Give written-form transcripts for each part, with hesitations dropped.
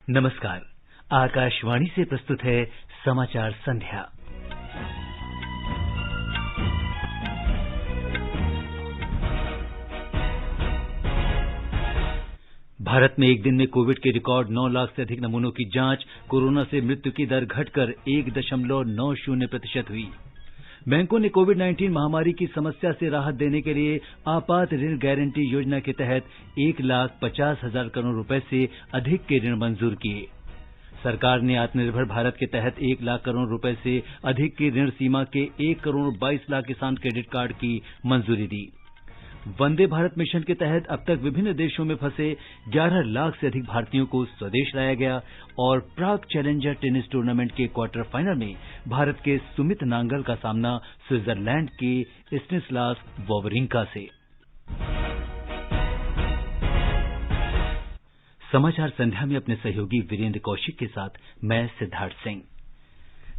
नमस्कार। आकाशवाणी से प्रस्तुत है समाचार संध्या। भारत में एक दिन में कोविड के रिकॉर्ड 9 लाख से अधिक नमूनों की जांच। कोरोना से मृत्यु की दर घटकर 1.90% हुई। बैंकों ने कोविड-19 महामारी की समस्या से राहत देने के लिए आपात ऋण गारंटी योजना के तहत 1,50,000 करोड़ रुपए से अधिक के ऋण मंजूर किए। सरकार ने आत्मनिर्भर भारत के तहत 1 लाख करोड़ रुपए से अधिक की ऋण सीमा के 1 करोड़ 22 लाख किसान क्रेडिट कार्ड की मंजूरी दी। वंदे भारत मिशन के तहत अब तक विभिन्न देशों में फंसे 11 लाख से अधिक भारतीयों को स्वदेश लाया गया और प्राग चैलेंजर टेनिस टूर्नामेंट के क्वार्टर फाइनल में भारत के सुमित नांगल का सामना स्विट्जरलैंड के स्टेनिस्लास वावरिंका से। समाचार संध्या में अपने सहयोगी वीरेंद्र कौशिक के साथ मैं सिद्धार्थ सिंह।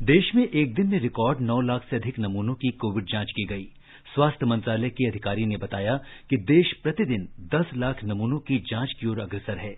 देश में एक दिन में रिकॉर्ड 9 लाख से अधिक नमूनों की कोविड जांच की गई। स्वास्थ्य मंत्रालय के अधिकारी ने बताया कि देश प्रतिदिन 10 लाख नमूनों की जांच की ओर अग्रसर है।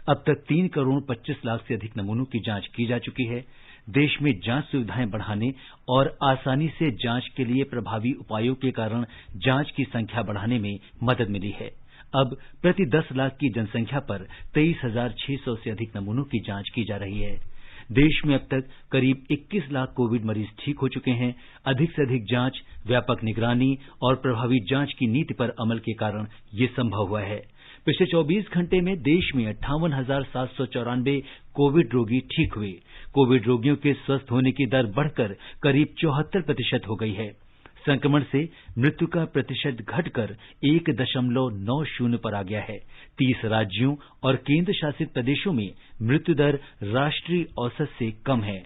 अब तक 3 करोड़ 25 लाख से अधिक नमूनों की जांच की जा चुकी है। देश में जांच सुविधाएं बढ़ाने और आसानी से जांच के लिए प्रभावी उपायों के कारण जांच की संख्या बढ़ाने में मदद मिली है। अब प्रति 10 लाख की जनसंख्या पर 23,600 से अधिक नमूनों की जांच की जा रही है। देश में अब तक करीब 21 लाख कोविड मरीज ठीक हो चुके हैं। अधिक से अधिक जांच, व्यापक निगरानी और प्रभावी जांच की नीति पर अमल के कारण ये संभव हुआ है। पिछले 24 घंटे में देश में 58,794 कोविड रोगी ठीक हुए। कोविड रोगियों के स्वस्थ होने की दर बढ़कर करीब 74% हो गई है। संक्रमण से मृत्यु का प्रतिशत घटकर 1.90 पर आ गया है। 30 राज्यों और केंद्र शासित प्रदेशों में मृत्यु दर राष्ट्रीय औसत से कम है।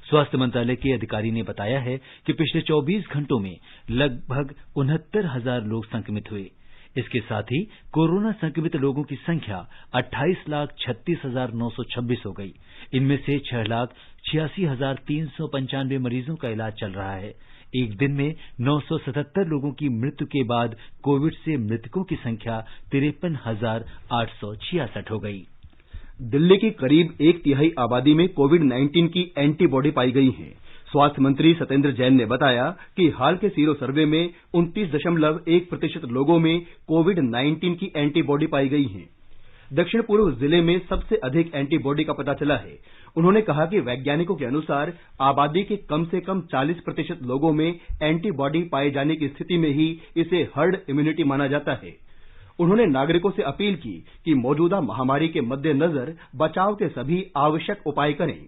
स्वास्थ्य मंत्रालय के अधिकारी ने बताया है कि पिछले 24 घंटों में लगभग 69,000 लोग संक्रमित हुए। इसके साथ ही कोरोना संक्रमित लोगों की संख्या 28,36,926 हो गई। इनमें से 6,86,395 मरीजों का इलाज चल रहा है। एक दिन में 977 लोगों की मृत्यु के बाद कोविड से मृतकों की संख्या 53,866 हो गई। दिल्ली की करीब 1/3 आबादी में कोविड-19 की एंटीबॉडी पाई गई है। स्वास्थ्य मंत्री सत्येंद्र जैन ने बताया कि हाल के सीरो सर्वे में 29.1% लोगों में कोविड-19 की एंटीबॉडी पाई गई है। दक्षिण पूर्व जिले में सबसे अधिक एंटीबॉडी का पता चला है। उन्होंने कहा कि वैज्ञानिकों के अनुसार आबादी के कम से कम 40% लोगों में एंटीबॉडी पाए जाने की स्थिति में ही इसे हर्ड इम्यूनिटी माना जाता है। उन्होंने नागरिकों से अपील की कि मौजूदा महामारी के मद्देनजर बचाव के सभी आवश्यक उपाय करें।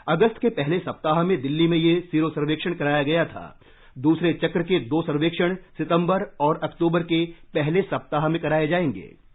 अगस्त के पहले सप्ताह में दिल्ली में ये सीरो सर्वेक्षण कराया गया था। दूसरे चक्र के 2 सर्वेक्षण सितंबर और अक्टूबर के पहले सप्ताह में कराए जाएंगे।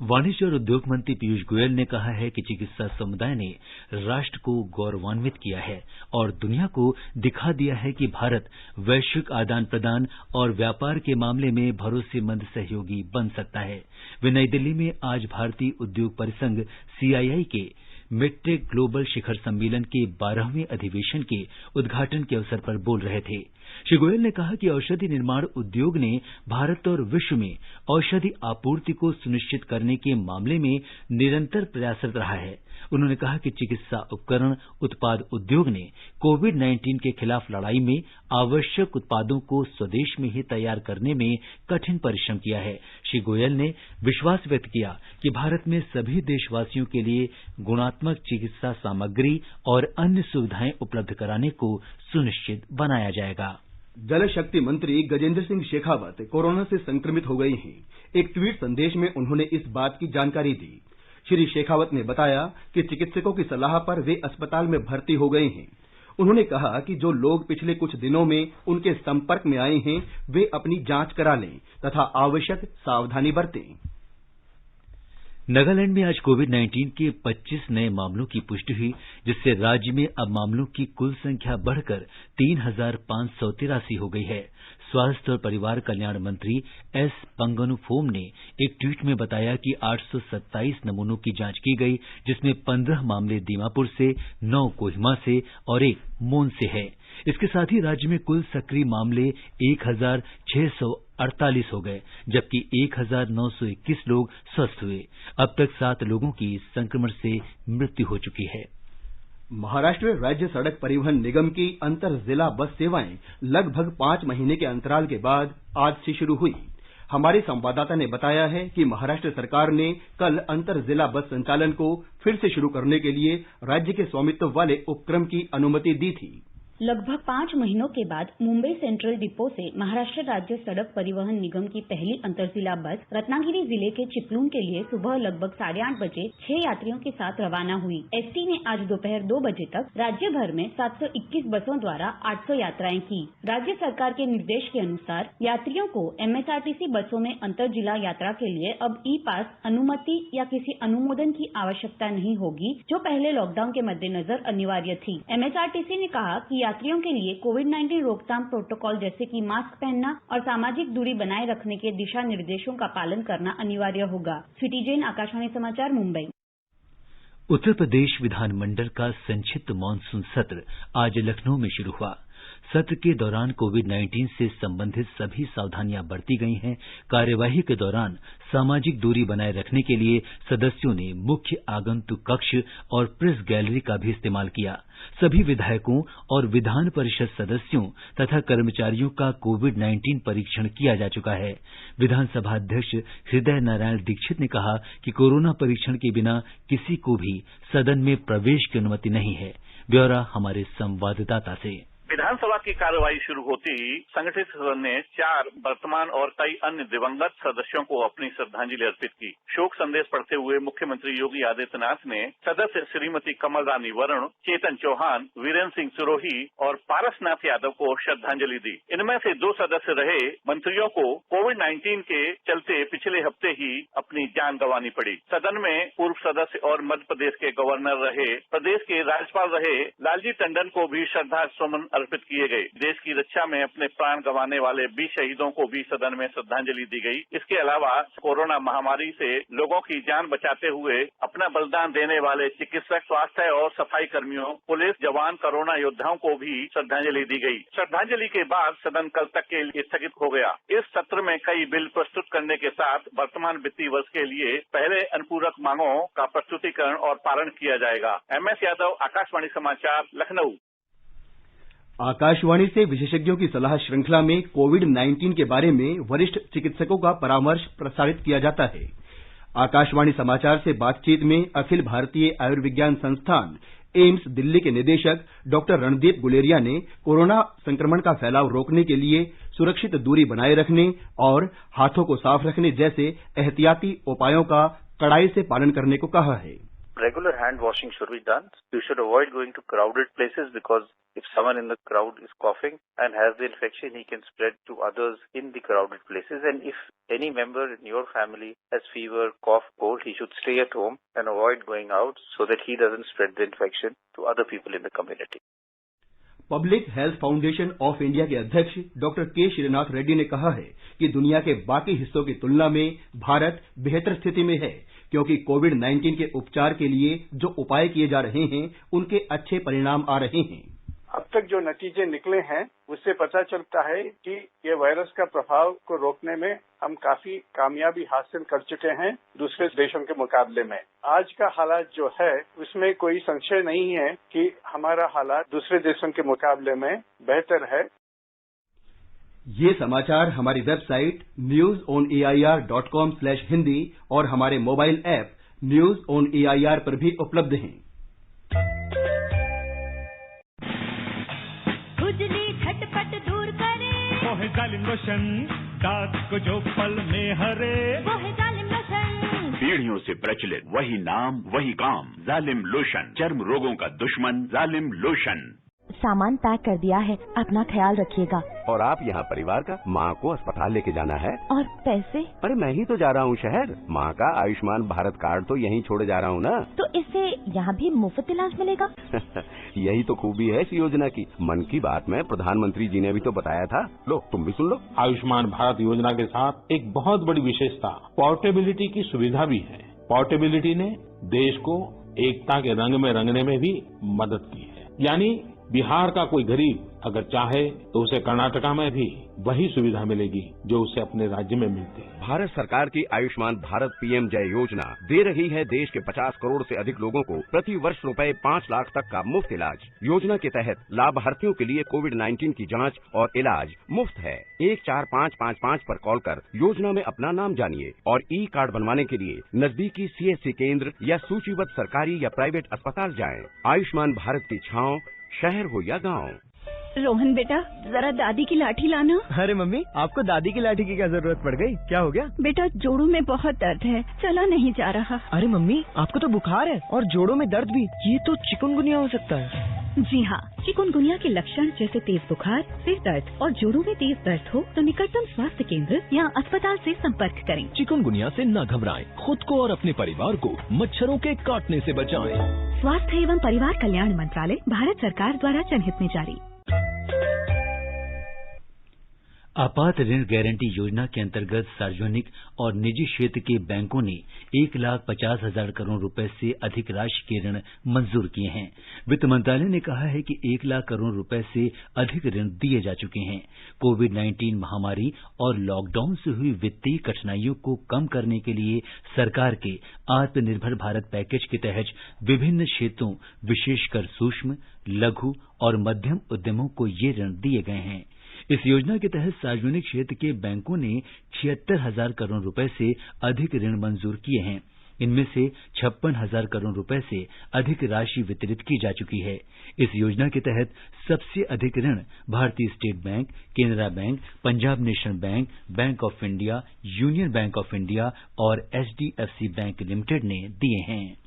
वाणिज्य और उद्योग मंत्री पीयूष गोयल ने कहा है कि चिकित्सा समुदाय ने राष्ट्र को गौरवान्वित किया है और दुनिया को दिखा दिया है कि भारत वैश्विक आदान प्रदान और व्यापार के मामले में भरोसेमंद सहयोगी बन सकता है। वे नई दिल्ली में आज भारतीय उद्योग परिसंघ CII के मिडटेक ग्लोबल शिखर सम्मेलन के 12वें अधिवेशन के उद्घाटन के अवसर पर बोल रहे थे। श्री गोयल ने कहा कि औषधि निर्माण उद्योग ने भारत और विश्व में औषधि आपूर्ति को सुनिश्चित करने के मामले में निरंतर प्रयासरत रहा है। उन्होंने कहा कि चिकित्सा उपकरण उत्पाद उद्योग ने कोविड-19 के खिलाफ लड़ाई में आवश्यक उत्पादों को स्वदेश में ही तैयार करने में कठिन परिश्रम किया है। श्री गोयल ने विश्वास व्यक्त किया कि भारत में सभी देशवासियों के लिए गुणात्मक चिकित्सा सामग्री और अन्य सुविधाएं उपलब्ध कराने को सुनिश्चित बनाया जाएगा। जल शक्ति मंत्री गजेंद्र सिंह शेखावत कोरोना से संक्रमित हो गए हैं। एक ट्वीट संदेश में उन्होंने इस बात की जानकारी दी। श्री शेखावत ने बताया कि चिकित्सकों की सलाह पर वे अस्पताल में भर्ती हो गए हैं। उन्होंने कहा कि जो लोग पिछले कुछ दिनों में उनके संपर्क में आए हैं वे अपनी जांच करा लें तथा आवश्यक सावधानी बरतें। नागालैंड में आज कोविड-19 के 25 नए मामलों की पुष्टि हुई, जिससे राज्य में अब मामलों की कुल संख्या बढ़कर 3,583 हो गई है। स्वास्थ्य और परिवार कल्याण मंत्री एस पंगनुफोम ने एक ट्वीट में बताया कि 827 नमूनों की जांच की गई, जिसमें 15 मामले दीमापुर से, 9 कोहिमा से और 1 मोन से है। इसके साथ ही राज्य में कुल सक्रिय मामले 1,600 48 हो गए, जबकि 1921 लोग स्वस्थ हुए। अब तक 7 लोगों की इस संक्रमण से मृत्यु हो चुकी है। महाराष्ट्र राज्य सड़क परिवहन निगम की अंतर जिला बस सेवाएं लगभग 5 महीने के अंतराल के बाद आज से शुरू हुई। हमारे संवाददाता ने बताया है कि महाराष्ट्र सरकार ने कल अंतर जिला बस संचालन को फिर से शुरू करने के लिए राज्य के स्वामित्व वाले उपक्रम की अनुमति दी थी। लगभग 5 महीनों के बाद मुंबई सेंट्रल डिपो से महाराष्ट्र राज्य सड़क परिवहन निगम की पहली अंतरजिला बस रत्नागिरी जिले के चिपलून के लिए सुबह लगभग 8:30 बजे 6 यात्रियों के साथ रवाना हुई। एसटी ने आज दोपहर 2 बजे तक राज्य भर में 721 बसों द्वारा 800 यात्राएं की। राज्य सरकार के निर्देश के अनुसार यात्रियों को एमएसआरटीसी बसों में अंतर जिला यात्रा के लिए अब ई पास अनुमति या किसी अनुमोदन की आवश्यकता नहीं होगी, जो पहले लॉकडाउन के मद्देनजर अनिवार्य थी। एमएसआरटीसी ने कहा कि यात्रियों के लिए कोविड-19 रोकथाम प्रोटोकॉल जैसे कि मास्क पहनना और सामाजिक दूरी बनाए रखने के दिशा निर्देशों का पालन करना अनिवार्य होगा। स्वीटी जैन, आकाशवाणी समाचार, मुंबई। उत्तर प्रदेश विधानमंडल का संक्षिप्त मानसून सत्र आज लखनऊ में शुरू हुआ। सत्र के दौरान कोविड-19 से संबंधित सभी सावधानियां बरती गई हैं। कार्यवाही के दौरान सामाजिक दूरी बनाए रखने के लिए सदस्यों ने मुख्य आगंतुक कक्ष और प्रेस गैलरी का भी इस्तेमाल किया। सभी विधायकों और विधान परिषद सदस्यों तथा कर्मचारियों का कोविड-19 परीक्षण किया जा चुका है। विधानसभा अध्यक्ष हृदय नारायण दीक्षित ने कहा कि कोरोना परीक्षण के बिना किसी को भी सदन में प्रवेश की अनुमति नहीं है। ब्यौरा हमारे संवाददाता से। विधानसभा की कार्यवाही शुरू होते ही संगठित सदन ने 4 वर्तमान और कई अन्य दिवंगत सदस्यों को अपनी श्रद्धांजलि अर्पित की। शोक संदेश पढ़ते हुए मुख्यमंत्री योगी आदित्यनाथ ने सदस्य श्रीमती कमल रानी वरुण, चेतन चौहान, वीरेंद्र सिंह सिरोही और पारसनाथ यादव को श्रद्धांजलि दी। इनमें से 2 सदस्य रहे मंत्रियों को कोविड-19 के चलते पिछले हफ्ते ही अपनी जान गंवानी पड़ी। सदन में पूर्व सदस्य और मध्य प्रदेश के गवर्नर रहे, प्रदेश के राज्यपाल रहे लालजी टंडन को भी श्रद्धा सुमन अर्पित किए गए। देश की रक्षा में अपने प्राण गंवाने वाले 20 शहीदों को भी सदन में श्रद्धांजलि दी गई। इसके अलावा कोरोना महामारी से लोगों की जान बचाते हुए अपना बलिदान देने वाले चिकित्सक, स्वास्थ्य और सफाई कर्मियों, पुलिस जवान, कोरोना योद्धाओं को भी श्रद्धांजलि दी गई। श्रद्धांजलि के बाद सदन कल तक के लिए स्थगित हो गया। इस सत्र में कई बिल प्रस्तुत करने के साथ वर्तमान वित्तीय वर्ष के लिए पहले अनुपूरक मांगों का प्रस्तुतिकरण और पारण किया जाएगा। MS यादव, आकाशवाणी समाचार, लखनऊ। आकाशवाणी से विशेषज्ञों की सलाह श्रृंखला में कोविड-19 के बारे में वरिष्ठ चिकित्सकों का परामर्श प्रसारित किया जाता है। आकाशवाणी समाचार से बातचीत में अखिल भारतीय आयुर्विज्ञान संस्थान एम्स दिल्ली के निदेशक डॉक्टर रणदीप गुलेरिया ने कोरोना संक्रमण का फैलाव रोकने के लिए सुरक्षित दूरी बनाए रखने और हाथों को साफ रखने जैसे एहतियाती उपायों का कड़ाई से पालन करने को कहा है। Regular hand washing should be done. You should avoid going to crowded places because if someone in the crowd is coughing and has the infection, he can spread to others in the crowded places. And if any member in your family has fever, cough, cold, he should stay at home and avoid going out so that he doesn't spread the infection to other people in the community. Public health foundation of India के अध्यक्ष doctor के श्रीनाथ रेड्डी ने कहा है कि दुनिया के बाकी हिस्सों की तुलना में भारत बेहतर स्थिति में है, क्योंकि कोविड-19 के उपचार के लिए जो उपाय किए जा रहे हैं उनके अच्छे परिणाम आ रहे हैं। अब तक जो नतीजे निकले हैं उससे पता चलता है कि ये वायरस का प्रभाव को रोकने में हम काफी कामयाबी हासिल कर चुके हैं दूसरे देशों के मुकाबले में। आज का हालात जो है उसमें कोई संशय नहीं है कि हमारा हालात दूसरे देशों के मुकाबले में बेहतर है। ये समाचार हमारी वेबसाइट newsonair.com/hindi और हमारे mobile app news on AIR पर भी उपलब्ध हैं। खुजली झटपट दूर करे, वो है जालिम लोशन, दांत को जो पल में हरे, वो है जालिम लोशन। पीढ़ियों से प्रचलित वही नाम वही काम, जालिम लोशन, चर्म रोगों का दुश्मन जालिम लोशन। सामान पैक कर दिया है, अपना ख्याल रखिएगा। और आप यहाँ परिवार का, माँ को अस्पताल लेके जाना है। और पैसे? अरे मैं ही तो जा रहा हूँ शहर, माँ का आयुष्मान भारत कार्ड तो यहीं छोड़े जा रहा हूँ ना। तो इससे यहाँ भी मुफ्त इलाज मिलेगा? यही तो खूबी है इस योजना की। मन की बात में प्रधानमंत्री जी ने भी तो बताया था, लो तुम भी सुन लो। आयुष्मान भारत योजना के साथ एक बहुत बड़ी विशेषता पोर्टेबिलिटी की सुविधा भी है। पोर्टेबिलिटी ने देश को एकता के रंग में रंगने में भी मदद की है। यानी बिहार का कोई गरीब अगर चाहे तो उसे कर्नाटका में भी वही सुविधा मिलेगी जो उसे अपने राज्य में मिलती है। भारत सरकार की आयुष्मान भारत पीएम जय योजना दे रही है देश के 50 करोड़ से अधिक लोगों को प्रति वर्ष रुपए 5 लाख तक का मुफ्त इलाज। योजना के तहत लाभार्थियों के लिए कोविड-19 की जांच और इलाज मुफ्त है। 14555 पर कॉल कर योजना में अपना नाम जानिए और ई कार्ड बनवाने के लिए नजदीकी सीएससी केंद्र या सूचीबद्ध सरकारी या प्राइवेट अस्पताल जाएं। आयुष्मान भारत की छांव शहर हो या गांव। रोहन बेटा, जरा दादी की लाठी लाना। अरे मम्मी, आपको दादी की लाठी की क्या जरूरत पड़ गई? क्या हो गया? बेटा, जोड़ों में बहुत दर्द है, चला नहीं जा रहा। अरे मम्मी, आपको तो बुखार है और जोड़ों में दर्द भी, ये तो चिकनगुनिया हो सकता है। जी हाँ, चिकनगुनिया के लक्षण जैसे तेज बुखार, सिर दर्द और जोड़ों में तेज दर्द हो तो निकटतम स्वास्थ्य केंद्र या अस्पताल से संपर्क करें। चिकनगुनिया से न घबराएं, खुद को और अपने परिवार को मच्छरों के काटने से बचाएं। स्वास्थ्य एवं परिवार कल्याण मंत्रालय, भारत सरकार द्वारा जनहित में जारी। आपात ऋण गारंटी योजना के अंतर्गत सार्वजनिक और निजी क्षेत्र के बैंकों ने 1,50,000 करोड़ रुपए से अधिक राशि के ऋण मंजूर किए हैं। वित्त मंत्रालय ने कहा है कि 1 लाख करोड़ रुपए से अधिक ऋण दिए जा चुके हैं। कोविड-19 महामारी और लॉकडाउन से हुई वित्तीय कठिनाइयों को कम करने के लिए सरकार के आत्मनिर्भर भारत पैकेज के तहत विभिन्न क्षेत्रों, विशेषकर सूक्ष्म, लघु और मध्यम उद्यमों को ये ऋण दिए गए हैं। इस योजना के तहत सार्वजनिक क्षेत्र के बैंकों ने 76,000 करोड़ रुपए से अधिक ऋण मंजूर किए हैं। इनमें से 56,000 करोड़ रुपए से अधिक राशि वितरित की जा चुकी है। इस योजना के तहत सबसे अधिक ऋण भारतीय state bank, Canara bank, Punjab national bank, bank of India, union bank of India और HDFC बैंक लिमिटेड ने दिए हैं।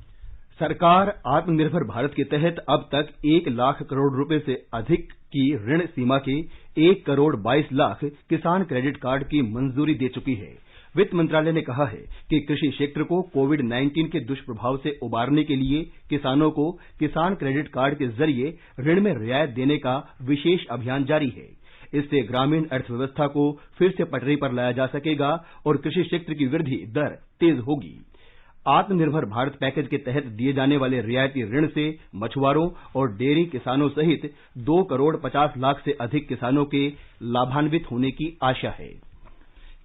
सरकार आत्मनिर्भर भारत के तहत अब तक 1 लाख करोड़ रुपए से अधिक की ऋण सीमा के 1 करोड़ 22 लाख किसान क्रेडिट कार्ड की मंजूरी दे चुकी है। वित्त मंत्रालय ने कहा है कि कृषि क्षेत्र को कोविड-19 के दुष्प्रभाव से उबारने के लिए किसानों को किसान क्रेडिट कार्ड के जरिए ऋण में रियायत देने का विशेष अभियान जारी है। इससे ग्रामीण अर्थव्यवस्था को फिर से पटरी पर लाया जा सकेगा और कृषि क्षेत्र की वृद्धि दर तेज होगी। आत्मनिर्भर भारत पैकेज के तहत दिए जाने वाले रियायती ऋण से मछुआरों और डेयरी किसानों सहित 2 करोड़ 50 लाख से अधिक किसानों के लाभान्वित होने की आशा है।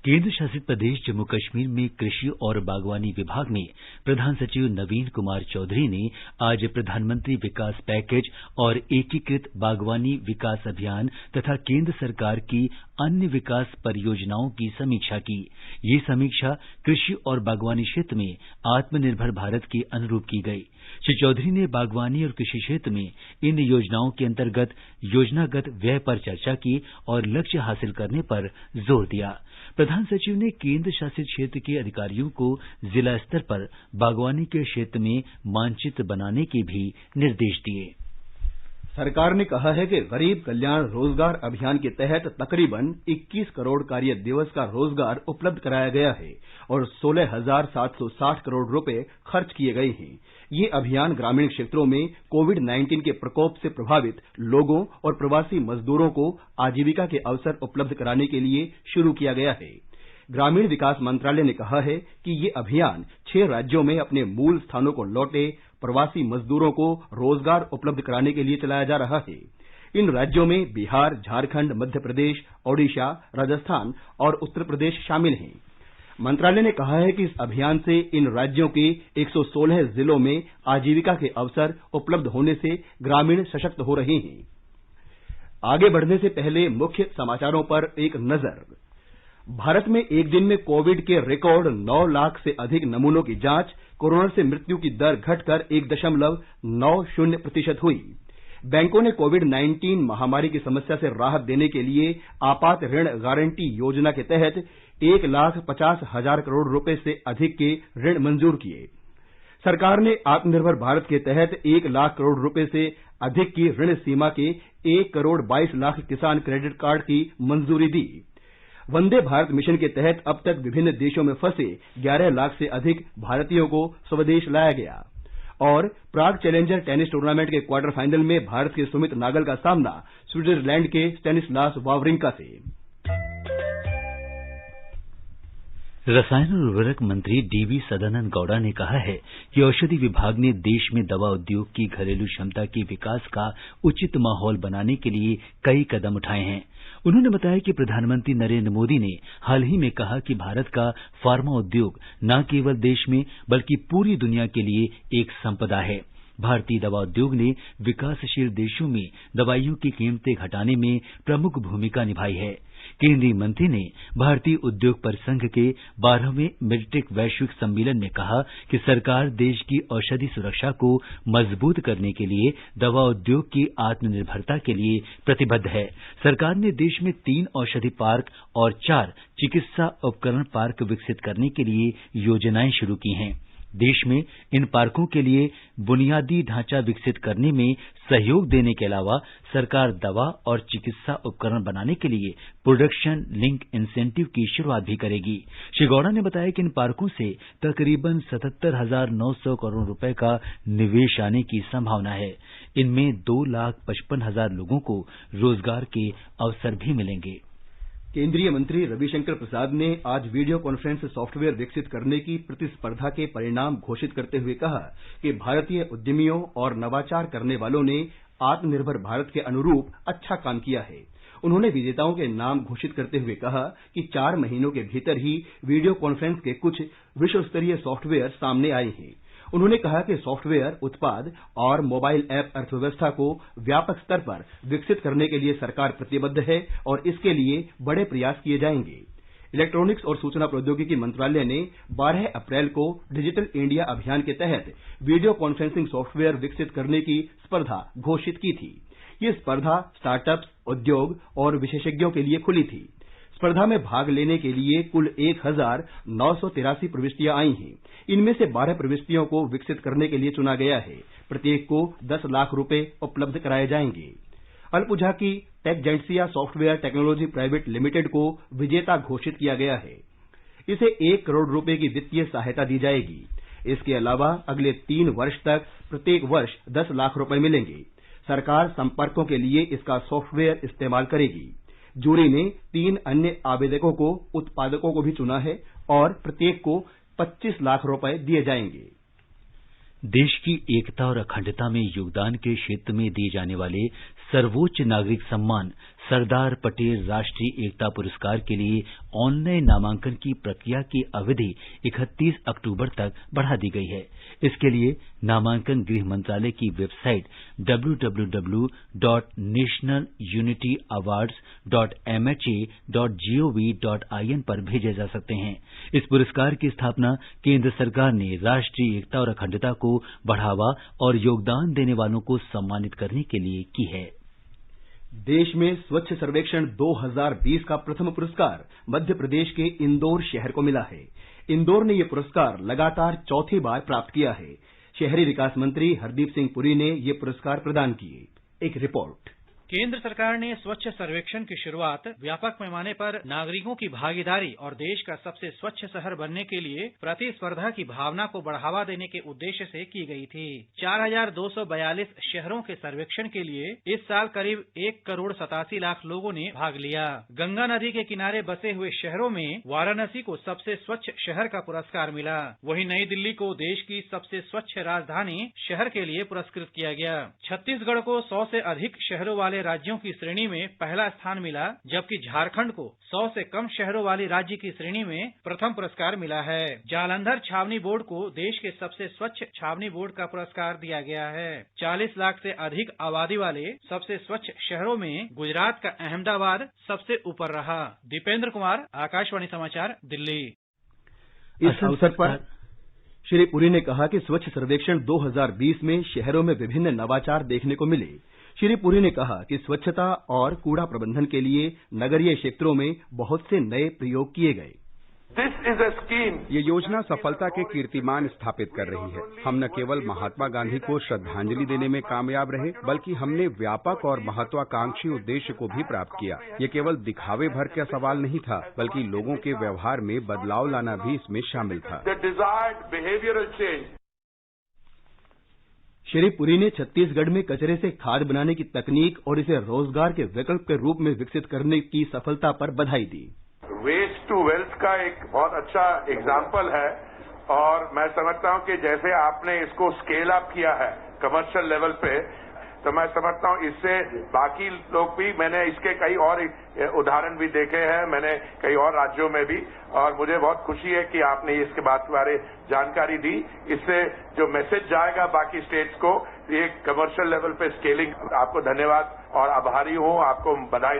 केंद्र शासित प्रदेश जम्मू कश्मीर में कृषि और बागवानी विभाग में प्रधान सचिव नवीन कुमार चौधरी ने आज प्रधानमंत्री विकास पैकेज और एकीकृत बागवानी विकास अभियान तथा केंद्र सरकार की अन्य विकास परियोजनाओं की समीक्षा की। ये समीक्षा कृषि और बागवानी क्षेत्र में आत्मनिर्भर भारत के अनुरूप की गई। श्री चौधरी ने बागवानी और कृषि क्षेत्र में इन योजनाओं के अंतर्गत योजनागत व्यय पर चर्चा की और लक्ष्य हासिल करने पर जोर दिया। प्रधान सचिव ने केंद्र शासित क्षेत्र के अधिकारियों को जिला स्तर पर बागवानी के क्षेत्र में मानचित्र बनाने के भी निर्देश दिए। सरकार ने कहा है कि गरीब कल्याण रोजगार अभियान के तहत तकरीबन 21 करोड़ कार्य दिवस का रोजगार उपलब्ध कराया गया है और 16,760 करोड़ रुपए खर्च किए गए हैं। ये अभियान ग्रामीण क्षेत्रों में कोविड-19 के प्रकोप से प्रभावित लोगों और प्रवासी मजदूरों को आजीविका के अवसर उपलब्ध कराने के लिए शुरू किया गया है। ग्रामीण विकास मंत्रालय ने कहा है कि ये अभियान 6 राज्यों में अपने मूल स्थानों को लौटे प्रवासी मजदूरों को रोजगार उपलब्ध कराने के लिए चलाया जा रहा है। इन राज्यों में बिहार, झारखंड, मध्य प्रदेश, ओडिशा, राजस्थान और उत्तर प्रदेश शामिल हैं। मंत्रालय ने कहा है कि इस अभियान से इन राज्यों के 116 जिलों में आजीविका के अवसर उपलब्ध होने से ग्रामीण सशक्त हो रहे हैं। आगे बढ़ने से पहले मुख्य समाचारों पर एक नजर। भारत में एक दिन में कोविड के रिकॉर्ड 9 लाख से अधिक नमूनों की जांच, कोरोना से मृत्यु की दर घटकर 1.90% हुई। बैंकों ने कोविड-19 महामारी की समस्या से राहत देने के लिए आपात ऋण गारंटी योजना के तहत 1,50,000 करोड़ रुपए से अधिक के ऋण मंजूर किए। सरकार ने आत्मनिर्भर भारत के तहत 1 लाख करोड़ रुपए से अधिक की ऋण सीमा के 1 करोड़ 22 लाख किसान क्रेडिट कार्ड की मंजूरी दी। वंदे भारत मिशन के तहत अब तक विभिन्न देशों में फंसे 11 लाख से अधिक भारतीयों को स्वदेश लाया गया। और प्राग चैलेंजर टेनिस टूर्नामेंट के क्वार्टर फाइनल में भारत के सुमित नागल का सामना स्विट्जरलैंड के स्टेनिस्लास वावरिंका से। रसायन और उर्वरक मंत्री डीवी सदानंद गौड़ा ने कहा है कि औषधि विभाग ने देश में दवा उद्योग की घरेलू क्षमता के विकास का उचित माहौल बनाने के लिए कई कदम उठाए हैं। उन्होंने बताया कि प्रधानमंत्री नरेंद्र मोदी ने हाल ही में कहा कि भारत का फार्मा उद्योग न केवल देश में बल्कि पूरी दुनिया के लिए एक संपदा है। भारतीय दवा उद्योग ने विकासशील देशों में दवाइयों की कीमतें घटाने में प्रमुख भूमिका निभाई है। केंद्रीय मंत्री ने भारतीय उद्योग परिसंघ के 12वें मिडटेक वैश्विक सम्मेलन में कहा कि सरकार देश की औषधि सुरक्षा को मजबूत करने के लिए दवा उद्योग की आत्मनिर्भरता के लिए प्रतिबद्ध है। सरकार ने देश में 3 औषधि पार्क और 4 चिकित्सा उपकरण पार्क विकसित करने के लिए योजनाएं शुरू की हैं। देश में इन पार्कों के लिए बुनियादी ढांचा विकसित करने में सहयोग देने के अलावा सरकार दवा और चिकित्सा उपकरण बनाने के लिए प्रोडक्शन लिंक इंसेंटिव की शुरुआत भी करेगी। श्री गौड़ा ने बताया कि इन पार्कों से तकरीबन 77,900 करोड़ रुपए का निवेश आने की संभावना है। इनमें 2,55,000 लोगों को रोजगार के अवसर भी मिलेंगे। केंद्रीय मंत्री रविशंकर प्रसाद ने आज वीडियो कॉन्फ्रेंस सॉफ्टवेयर विकसित करने की प्रतिस्पर्धा के परिणाम घोषित करते हुए कहा कि भारतीय उद्यमियों और नवाचार करने वालों ने आत्मनिर्भर भारत के अनुरूप अच्छा काम किया है। उन्होंने विजेताओं के नाम घोषित करते हुए कहा कि 4 महीनों के भीतर ही वीडियो कॉन्फ्रेंस के कुछ विश्वस्तरीय सॉफ्टवेयर सामने आए हैं। उन्होंने कहा कि सॉफ्टवेयर उत्पाद और मोबाइल ऐप अर्थव्यवस्था को व्यापक स्तर पर विकसित करने के लिए सरकार प्रतिबद्ध है और इसके लिए बड़े प्रयास किए जाएंगे। इलेक्ट्रॉनिक्स और सूचना प्रौद्योगिकी मंत्रालय ने 12 अप्रैल को डिजिटल इंडिया अभियान के तहत वीडियो कॉन्फ्रेंसिंग सॉफ्टवेयर विकसित करने की स्पर्धा घोषित की थी। ये स्पर्धा स्टार्टअप्स, उद्योग और विशेषज्ञों के लिए खुली थी। स्पर्धा में भाग लेने के लिए कुल 1,983 प्रविष्टियां आई हैं। इनमें से 12 प्रविष्टियों को विकसित करने के लिए चुना गया है। प्रत्येक को 10 लाख रुपए उपलब्ध कराए जाएंगे। अल्पुझा की टेकजेंसिया सॉफ्टवेयर टेक्नोलॉजी प्राइवेट लिमिटेड को विजेता घोषित किया गया है। इसे 1 करोड़ रुपए की वित्तीय सहायता दी जाएगी। इसके अलावा अगले 3 वर्ष तक प्रत्येक वर्ष 10 लाख रुपए मिलेंगे। सरकार संपर्कों के लिए इसका सॉफ्टवेयर इस्तेमाल करेगी। जूरी ने 3 अन्य आवेदकों को उत्पादकों को भी चुना है और प्रत्येक को 25 लाख रुपए दिए जाएंगे। देश की एकता और अखंडता में योगदान के क्षेत्र में दिए जाने वाले सर्वोच्च नागरिक सम्मान सरदार पटेल राष्ट्रीय एकता पुरस्कार के लिए ऑनलाइन नामांकन की प्रक्रिया की अवधि 31 अक्टूबर तक बढ़ा दी गई है। इसके लिए नामांकन गृह मंत्रालय की वेबसाइट www.nationalunityAwards.mha.gov.in पर भेजे जा सकते हैं। इस पुरस्कार की स्थापना केंद्र सरकार ने राष्ट्रीय एकता और अखंडता को बढ़ावा और योगदान देने वालों को सम्मानित करने के लिए की है। देश में स्वच्छ सर्वेक्षण 2020 का प्रथम पुरस्कार मध्य प्रदेश के इंदौर शहर को मिला है। इंदौर ने यह पुरस्कार लगातार चौथी बार प्राप्त किया है। शहरी विकास मंत्री हरदीप सिंह पुरी ने ये पुरस्कार प्रदान किए। एक रिपोर्ट। केंद्र सरकार ने स्वच्छ सर्वेक्षण की शुरुआत व्यापक पैमाने पर नागरिकों की भागीदारी और देश का सबसे स्वच्छ शहर बनने के लिए प्रतिस्पर्धा की भावना को बढ़ावा देने के उद्देश्य से की गई थी। 4,242 शहरों के सर्वेक्षण के लिए इस साल करीब 1,87,00,000 लोगों ने भाग लिया। गंगा नदी के किनारे बसे हुए शहरों में वाराणसी को सबसे स्वच्छ शहर का पुरस्कार मिला। वहीं नई दिल्ली को देश की सबसे स्वच्छ राजधानी शहर के लिए पुरस्कृत किया गया। छत्तीसगढ़ को 100 से अधिक शहरों वाले राज्यों की श्रेणी में पहला स्थान मिला, जबकि झारखंड को 100 से कम शहरों वाली राज्य की श्रेणी में प्रथम पुरस्कार मिला है। जालंधर छावनी बोर्ड को देश के सबसे स्वच्छ छावनी बोर्ड का पुरस्कार दिया गया है। 40 लाख से अधिक आबादी वाले सबसे स्वच्छ शहरों में गुजरात का अहमदाबाद सबसे ऊपर रहा। दीपेंद्र कुमार, आकाशवाणी समाचार, दिल्ली। इस अवसर पर श्री पुरी ने कहा कि स्वच्छ सर्वेक्षण 2020 में शहरों में विभिन्न नवाचार देखने को मिले। श्री पुरी ने कहा कि स्वच्छता और कूड़ा प्रबंधन के लिए नगरीय क्षेत्रों में बहुत से नए प्रयोग किए गए। ये योजना सफलता के कीर्तिमान स्थापित कर रही है। हम न केवल महात्मा गांधी को श्रद्धांजलि देने में कामयाब रहे, बल्कि हमने व्यापक और महत्वाकांक्षी उद्देश्य को भी प्राप्त किया। ये केवल दिखावे भर का सवाल नहीं था, बल्कि लोगों के व्यवहार में बदलाव लाना भी इसमें शामिल था। श्री पुरी ने छत्तीसगढ़ में कचरे से खाद बनाने की तकनीक और इसे रोजगार के विकल्प के रूप में विकसित करने की सफलता पर बधाई दी। वेस्ट टू वेल्थ का एक बहुत अच्छा एग्जाम्पल है और मैं समझता हूं कि जैसे आपने इसको स्केल अप किया है कमर्शियल लेवल पे, तो मैं समझता हूं इससे बाकी लोग भी, मैंने इसके कई और उदाहरण भी देखे हैं, मैंने कई और राज्यों में भी, और मुझे बहुत खुशी है कि आपने इसके बारे जानकारी दी। इससे जो मैसेज जाएगा बाकी स्टेट्स को, ये कमर्शियल लेवल पे स्केलिंग, आपको धन्यवाद और आभारी हूं, आपको बधाई।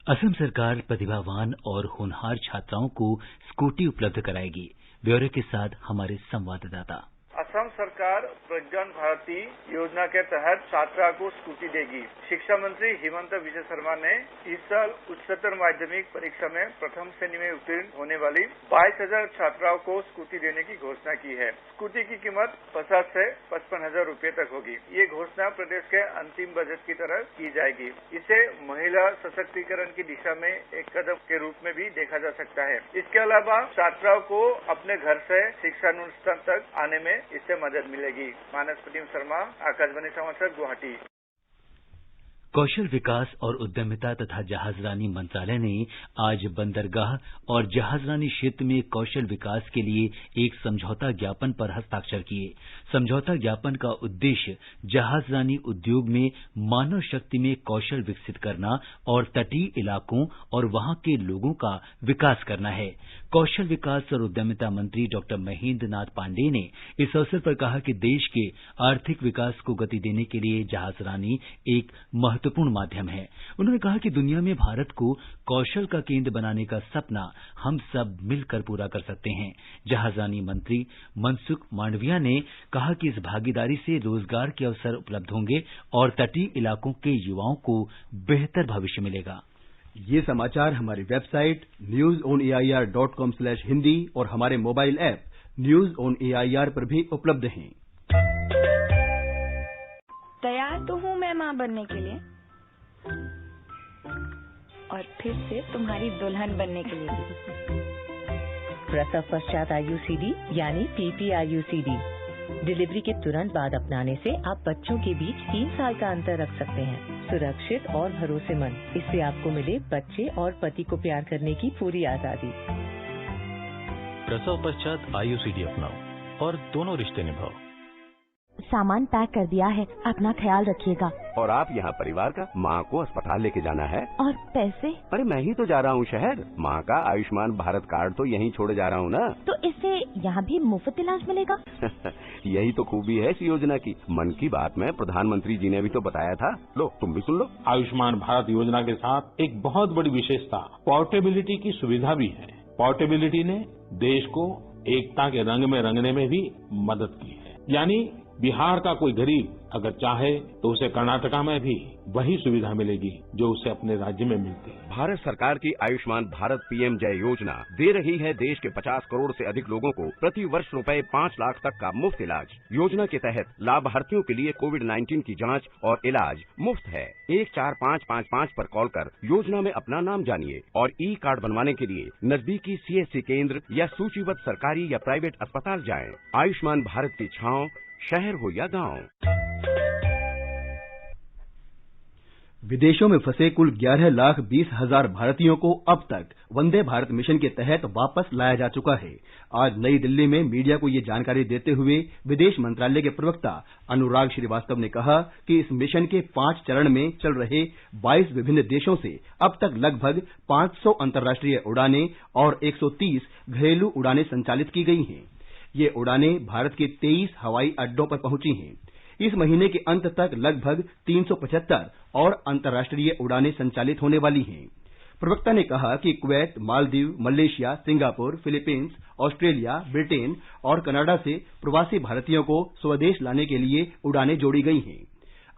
असम सरकार प्रतिभावान और होनहार छात्राओं को स्कूटी उपलब्ध कराएगी। ब्यौरे के साथ हमारे संवाददाता। असम सरकार प्रज्ञान भारती योजना के तहत छात्रा को स्कूटी देगी। शिक्षा मंत्री हिमंत विजय शर्मा ने इस साल उच्चतर माध्यमिक परीक्षा में प्रथम श्रेणी में उत्तीर्ण होने वाली 22,000 छात्राओं को स्कूटी देने की घोषणा की है। स्कूटी की कीमत 50 से 55,000 रूपये तक होगी। ये घोषणा प्रदेश के अंतिम बजट की तरह की जाएगी। इसे महिला सशक्तिकरण की दिशा में एक कदम के रूप में भी देखा जा सकता है। इसके अलावा छात्राओं को अपने घर से शिक्षानुष्ठान तक आने में इससे मदद मिलेगी। मानस प्रतिम शर्मा, आकाशवाणी समाचार, गुवाहाटी। कौशल विकास और उद्यमिता तथा जहाजरानी मंत्रालय ने आज बंदरगाह और जहाजरानी क्षेत्र में कौशल विकास के लिए एक समझौता ज्ञापन पर हस्ताक्षर किए। समझौता ज्ञापन का उद्देश्य जहाजरानी उद्योग में मानव शक्ति में कौशल विकसित करना और तटीय इलाकों और वहां के लोगों का विकास करना है। कौशल विकास और उद्यमिता मंत्री डॉक्टर महेंद्र नाथ पांडेय ने इस अवसर पर कहा कि देश के आर्थिक विकास को गति देने के लिए जहाजरानी एक महत्वपूर्ण माध्यम है। उन्होंने कहा कि दुनिया में भारत को कौशल का केंद्र बनाने का सपना हम सब मिलकर पूरा कर सकते हैं। जहाजरानी मंत्री मनसुख मांडविया ने कहा कि इस भागीदारी से रोजगार के अवसर उपलब्ध होंगे और तटीय इलाकों के युवाओं को बेहतर भविष्य मिलेगा। ये समाचार हमारी वेबसाइट newsonair.com/hindi और हमारे mobile app news on AIR पर भी उपलब्ध हैं। तैयार तो हूँ मैं माँ बनने के लिए और फिर से तुम्हारी दुल्हन बनने के लिए। प्रसव पश्चात आयुसीडी यानी PPIUCD डिलीवरी के तुरंत बाद अपनाने से आप बच्चों के बीच 3 साल का अंतर रख सकते हैं। सुरक्षित और भरोसेमंद। इससे आपको मिले बच्चे और पति को प्यार करने की पूरी आजादी। प्रसव पश्चात आयुसीडी अपनाओ और दोनों रिश्ते निभाओ। सामान पैक कर दिया है, अपना ख्याल रखिएगा। और आप यहाँ परिवार का, माँ को अस्पताल लेके जाना है। और पैसे? अरे मैं ही तो जा रहा हूँ शहर। माँ का आयुष्मान भारत कार्ड तो यहीं छोड़े जा रहा हूँ ना। तो इससे यहाँ भी मुफ्त इलाज मिलेगा? यही तो खूबी है इस योजना की। मन की बात में प्रधानमंत्री जी ने भी तो बताया था। लो तुम भी सुन लो। आयुष्मान भारत योजना के साथ एक बहुत बड़ी विशेषता पोर्टेबिलिटी की सुविधा भी है। पोर्टेबिलिटी ने देश को एकता के रंग में रंगने में भी मदद की है। यानी बिहार का कोई गरीब अगर चाहे तो उसे कर्नाटका में भी वही सुविधा मिलेगी जो उसे अपने राज्य में मिलती है। भारत सरकार की आयुष्मान भारत PM जय योजना दे रही है देश के 50 करोड़ से अधिक लोगों को प्रति वर्ष रुपए 5 लाख तक का मुफ्त इलाज। योजना के तहत लाभार्थियों के लिए कोविड-19 की जांच और इलाज मुफ्त है। 14555 पर कॉल कर योजना में अपना नाम जानिए और E-कार्ड बनवाने के लिए नजदीकी CSC केंद्र या सूचीबद्ध सरकारी या प्राइवेट अस्पताल जाएं। आयुष्मान भारत की छांव शहर हो या गांव। विदेशों में फंसे कुल 11,20,000 भारतीयों को अब तक वंदे भारत मिशन के तहत वापस लाया जा चुका है। आज नई दिल्ली में मीडिया को ये जानकारी देते हुए विदेश मंत्रालय के प्रवक्ता अनुराग श्रीवास्तव ने कहा कि इस मिशन के 5 चरण में चल रहे 22 विभिन्न देशों से अब तक लगभग 500 अंतर्राष्ट्रीय उड़ानें और 130 घरेलू उड़ानें संचालित की गई हैं। ये उड़ानें भारत के 23 हवाई अड्डों पर पहुंची हैं। इस महीने के अंत तक लगभग 375 और अंतर्राष्ट्रीय उड़ानें संचालित होने वाली हैं। प्रवक्ता ने कहा कि Kuwait, Maldives, Malaysia, Singapore, Philippines, Australia, Britain और कनाडा से प्रवासी भारतीयों को स्वदेश लाने के लिए उड़ानें जोड़ी गई हैं।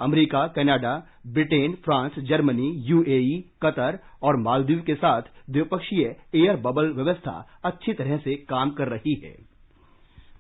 America, Canada, Britain, France, Germany, UAE, Qatar और मालदीव के साथ द्विपक्षीय एयर बबल व्यवस्था अच्छी तरह से काम कर रही है।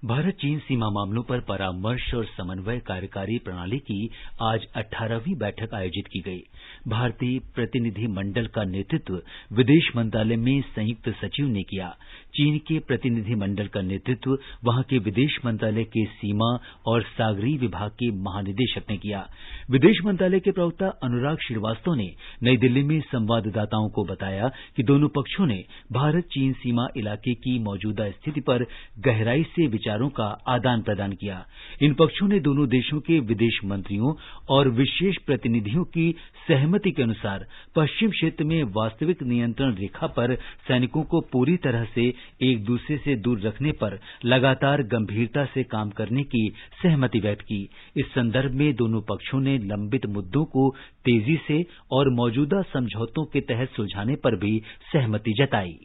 भारत चीन सीमा मामलों पर परामर्श और समन्वय कार्यकारी प्रणाली की आज 18वीं बैठक आयोजित की गई। भारतीय प्रतिनिधि मंडल का नेतृत्व विदेश मंत्रालय में संयुक्त सचिव ने किया। चीन के प्रतिनिधि मंडल का नेतृत्व वहां के विदेश मंत्रालय के सीमा और सागरीय विभाग के महानिदेशक ने किया। विदेश मंत्रालय के प्रवक्ता अनुराग श्रीवास्तव ने नई दिल्ली में संवाददाताओं को बताया कि दोनों पक्षों ने भारत चीन सीमा इलाके की मौजूदा स्थिति पर गहराई से विचारों का आदान प्रदान किया। इन पक्षों ने दोनों देशों के विदेश मंत्रियों और विशेष प्रतिनिधियों की सहमति के अनुसार पश्चिम क्षेत्र में वास्तविक नियंत्रण रेखा पर सैनिकों को पूरी तरह से एक दूसरे से दूर रखने पर लगातार गंभीरता से काम करने की सहमति व्यक्त की। इस संदर्भ में दोनों पक्षों ने लंबित मुद्दों को तेजी से और मौजूदा समझौतों के तहत सुलझाने पर भी सहमति जताई।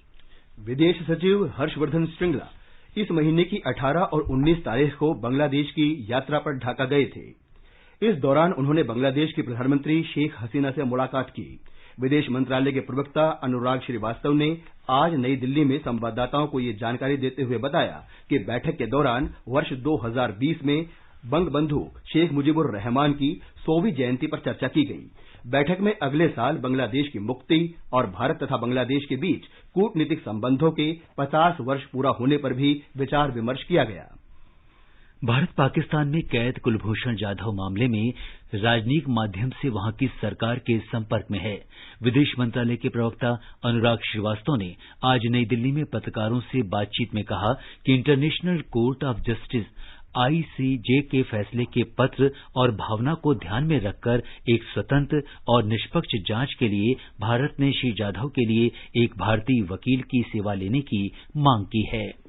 विदेश सचिव हर्षवर्धन श्रृंगला इस महीने की 18 और 19 तारीख को बांग्लादेश की यात्रा पर ढाका गए थे। इस दौरान उन्होंने बांग्लादेश की प्रधानमंत्री शेख हसीना से मुलाकात की। विदेश मंत्रालय के प्रवक्ता अनुराग श्रीवास्तव ने आज नई दिल्ली में संवाददाताओं को ये जानकारी देते हुए बताया कि बैठक के दौरान वर्ष 2020 में बंगबंधु शेख मुजीबुर रहमान की 100वीं जयंती पर चर्चा की गई। बैठक में अगले साल बांग्लादेश की मुक्ति और भारत तथा बांग्लादेश के बीच कूटनीतिक संबंधों के 50 वर्ष पूरा होने पर भी विचार विमर्श किया गया। भारत पाकिस्तान में कैद कुलभूषण जाधव मामले में राजनयिक माध्यम से वहां की सरकार के संपर्क में है। विदेश मंत्रालय के प्रवक्ता अनुराग श्रीवास्तव ने आज नई दिल्ली में पत्रकारों से बातचीत में कहा कि international court of justice ICJ के फैसले के पत्र और भावना को ध्यान में रखकर एक स्वतंत्र और निष्पक्ष जांच के लिए भारत ने श्री जाधव के लिए एक भारतीय वकील की सेवा लेने की मांग की है।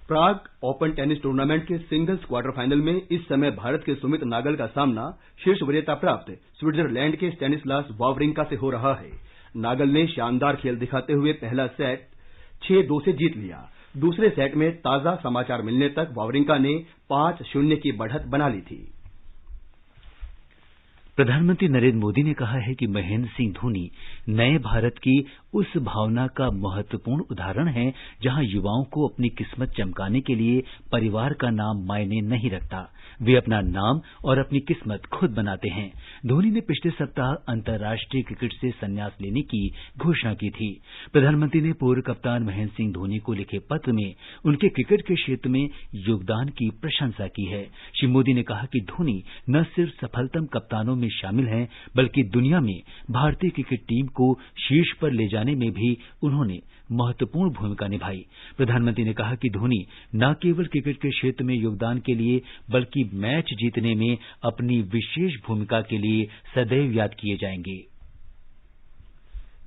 प्राग ओपन टेनिस टूर्नामेंट के सिंगल्स क्वार्टर फाइनल में इस समय भारत के सुमित नागल का सामना शीर्ष वरीयता प्राप्त स्विट्जरलैंड के स्टैनिस्लास वावरिंका से हो रहा है। नागल ने शानदार खेल दिखाते हुए पहला सेट 6-2 से जीत लिया। दूसरे सेट में ताजा समाचार मिलने तक वावरिंका ने 5-0 की बढ़त बना ली थी। प्रधानमंत्री नरेंद्र मोदी ने कहा है कि महेंद्र सिंह धोनी नए भारत की उस भावना का महत्वपूर्ण उदाहरण है जहां युवाओं को अपनी किस्मत चमकाने के लिए परिवार का नाम मायने नहीं रखता, वे अपना नाम और अपनी किस्मत खुद बनाते हैं। धोनी ने पिछले सप्ताह अंतर्राष्ट्रीय क्रिकेट से संन्यास लेने की घोषणा की थी। प्रधानमंत्री ने पूर्व कप्तान महेंद्र सिंह धोनी को लिखे पत्र में उनके क्रिकेट के क्षेत्र में योगदान की प्रशंसा की है। श्री मोदी ने कहा कि धोनी न सिर्फ सफलतम कप्तानों में शामिल हैं बल्कि दुनिया में भारतीय क्रिकेट टीम को शीर्ष पर ले जाने में भी उन्होंने महत्वपूर्ण भूमिका निभाई। प्रधानमंत्री ने कहा कि धोनी न केवल क्रिकेट के क्षेत्र में योगदान के लिए बल्कि मैच जीतने में अपनी विशेष भूमिका के लिए सदैव याद किए जाएंगे।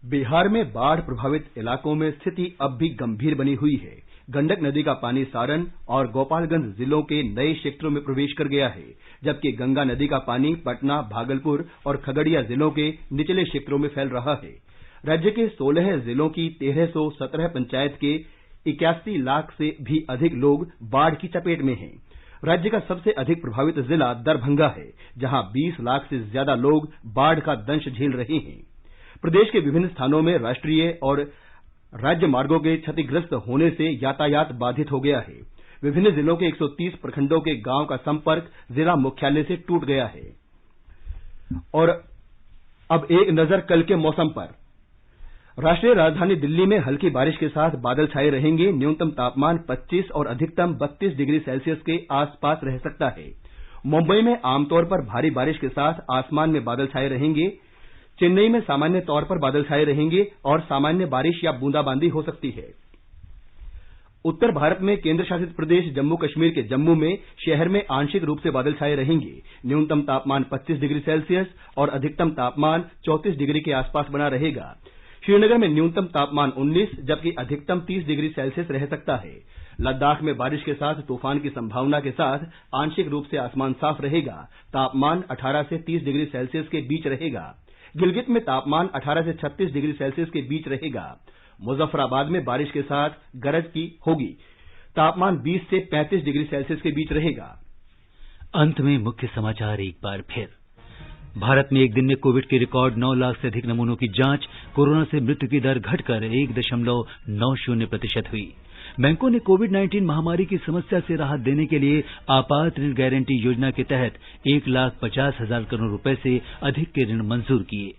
बिहार में बाढ़ प्रभावित इलाकों में स्थिति अब भी गंभीर बनी हुई है। गंडक नदी का पानी सारण और गोपालगंज जिलों के नए क्षेत्रों में प्रवेश कर गया है, जबकि गंगा नदी का पानी पटना, भागलपुर और खगड़िया जिलों के निचले क्षेत्रों में फैल रहा है। राज्य के 16 जिलों की 1317 पंचायत के 81 लाख से भी अधिक लोग बाढ़ की चपेट में हैं। राज्य का सबसे अधिक प्रभावित जिला दरभंगा है, जहां 20 लाख से ज्यादा लोग बाढ़ का दंश झेल रहे हैं। प्रदेश के विभिन्न स्थानों में राष्ट्रीय और राज्य मार्गों के क्षतिग्रस्त होने से यातायात बाधित हो गया है। विभिन्न जिलों के 130 प्रखंडों के गांव का संपर्क जिला मुख्यालय से टूट गया है। और अब एक नजर कल के मौसम पर। राष्ट्रीय राजधानी दिल्ली में हल्की बारिश के साथ बादल छाए रहेंगे। न्यूनतम तापमान 25 और अधिकतम 32 डिग्री सेल्सियस के आसपास रह सकता है। मुंबई में आमतौर पर भारी बारिश के साथ आसमान में बादल छाए रहेंगे। चेन्नई में सामान्य तौर पर बादल छाए रहेंगे और सामान्य बारिश या बूंदाबांदी हो सकती है। उत्तर भारत में केंद्र शासित प्रदेश जम्मू कश्मीर के जम्मू में शहर में आंशिक रूप से बादल छाए रहेंगे। न्यूनतम तापमान 25 डिग्री सेल्सियस और अधिकतम तापमान 34 डिग्री के आसपास बना रहेगा। श्रीनगर में न्यूनतम तापमान 19 जबकि अधिकतम 30 डिग्री सेल्सियस रह सकता है। लद्दाख में बारिश के साथ तूफान की संभावना के साथ आंशिक रूप से आसमान साफ रहेगा। तापमान 18 से 30 डिग्री सेल्सियस के बीच रहेगा। गिलगित में तापमान 18 से 36 डिग्री सेल्सियस के बीच रहेगा। मुजफ्फराबाद में बारिश के साथ गरज की होगी। तापमान 20 से 35 डिग्री सेल्सियस के बीच रहेगा। अंत में मुख्य समाचार एक बार फिर। भारत में एक दिन में कोविड के रिकॉर्ड 9 लाख से अधिक नमूनों की जांच। कोरोना से मृत्यु की दर घटकर 1.90% हुई। बैंकों ने कोविड-19 महामारी की समस्या से राहत देने के लिए आपात ऋण गारंटी योजना के तहत 1,50,000 करोड़ रुपए से अधिक के ऋण मंजूर किए।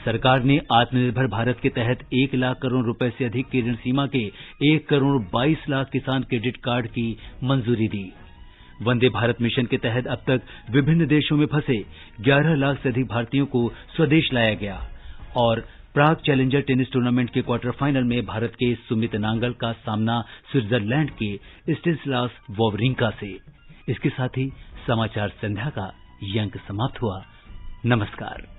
सरकार ने आत्मनिर्भर भारत के तहत 1 लाख करोड़ रुपए से अधिक की ऋण सीमा के 1 करोड़ 22 लाख किसान क्रेडिट कार्ड की मंजूरी दी। वंदे भारत मिशन के तहत अब तक विभिन्न देशों में फंसे 11 लाख से अधिक भारतीयों को स्वदेश लाया गया। और प्राग चैलेंजर टेनिस टूर्नामेंट के क्वार्टर फाइनल में भारत के सुमित नांगल का सामना स्विट्जरलैंड के स्टेनिस्लास वावरिंका से। इसके साथ ही समाचार संध्या का ये अंक समाप्त हुआ। नमस्कार।